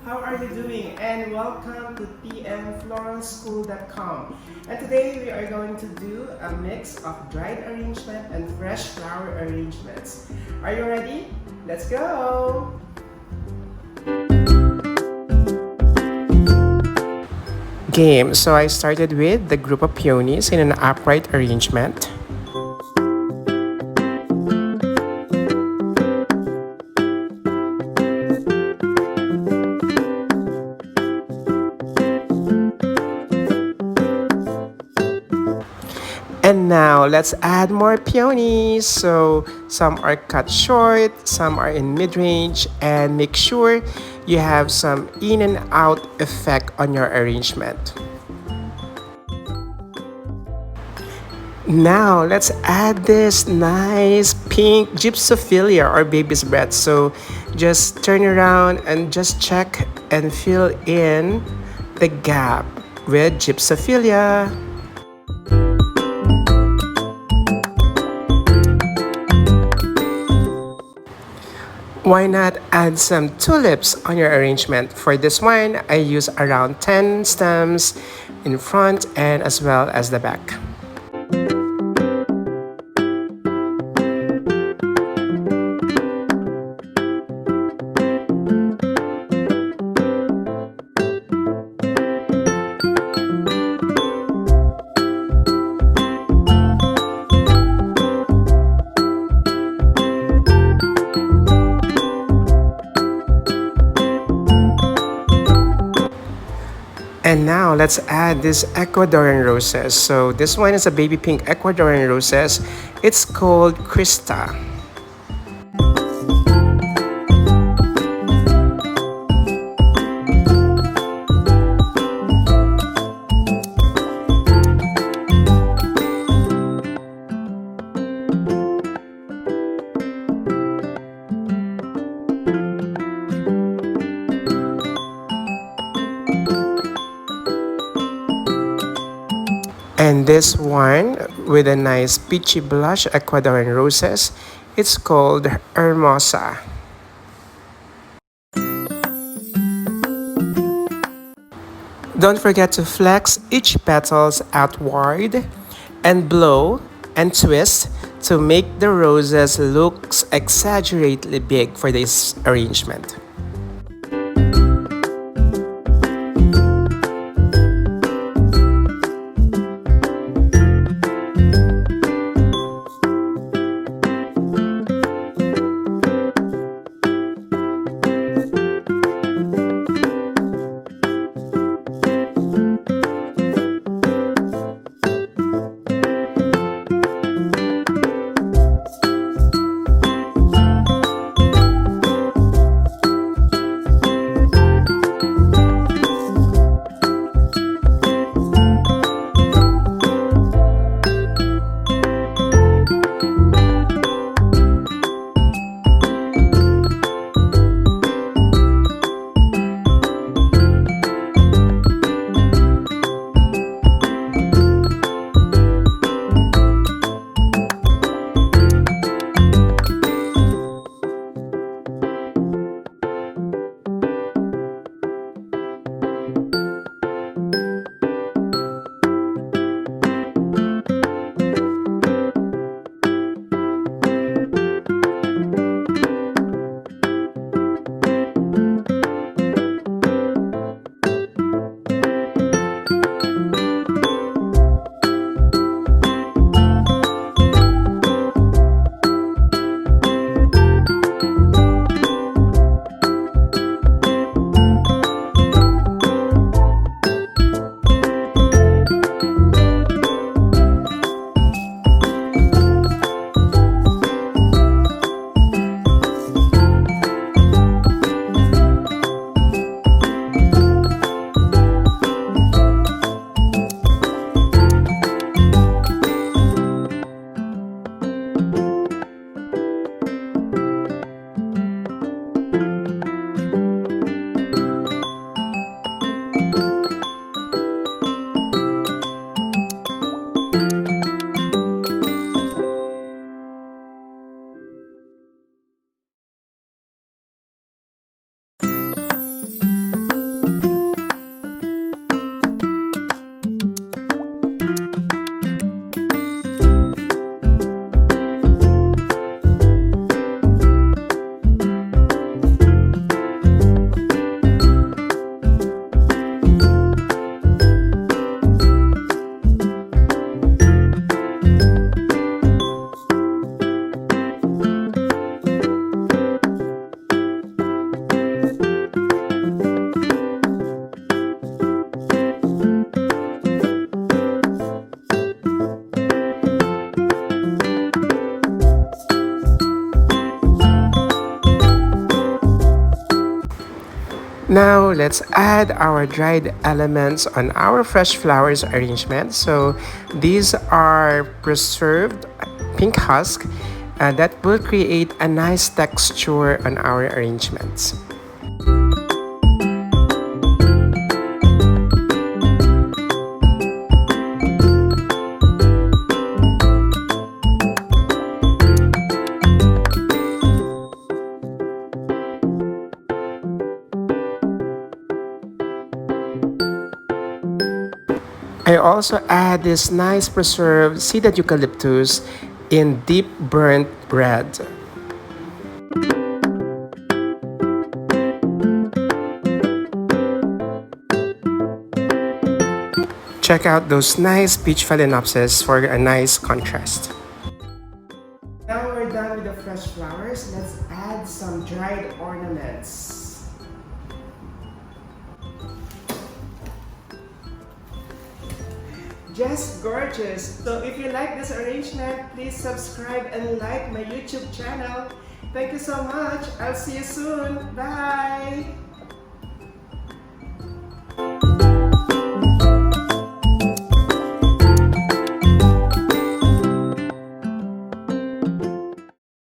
How are you doing? And welcome to tmfloralschool.com. And today we are going to do a mix of dried arrangement and fresh flower arrangements. Are you ready? Let's go! Game. So I started with the group of peonies in an upright arrangement. And now let's add more peonies. So some are cut short, some are in mid-range, and make sure you have some in and out effect on your arrangement. Now let's add this nice pink Gypsophilia or baby's breath. So just turn around and just check and fill in the gap with Gypsophilia. Why not add some tulips on your arrangement? For this one, I use around 10 stems in front and as well as the back. And now let's add this Ecuadorian roses. So this one is a baby pink Ecuadorian roses. It's called Christa. And this one with a nice peachy blush Ecuadorian roses, it's called hermosa. Don't forget to flex each petals outward and blow and twist to make the roses look exaggeratedly big for this arrangement. Now let's add our dried elements on our fresh flowers arrangement. So these are preserved pink husk that will create a nice texture on our arrangements. I also add this nice preserved seeded eucalyptus in deep burnt red. Check out those nice peach phalaenopsis for a nice contrast. Now we're done with the fresh flowers. Let's add some dried ornaments. Just gorgeous! So if you like this arrangement, please subscribe and like my YouTube channel. Thank you so much. I'll see you soon. Bye!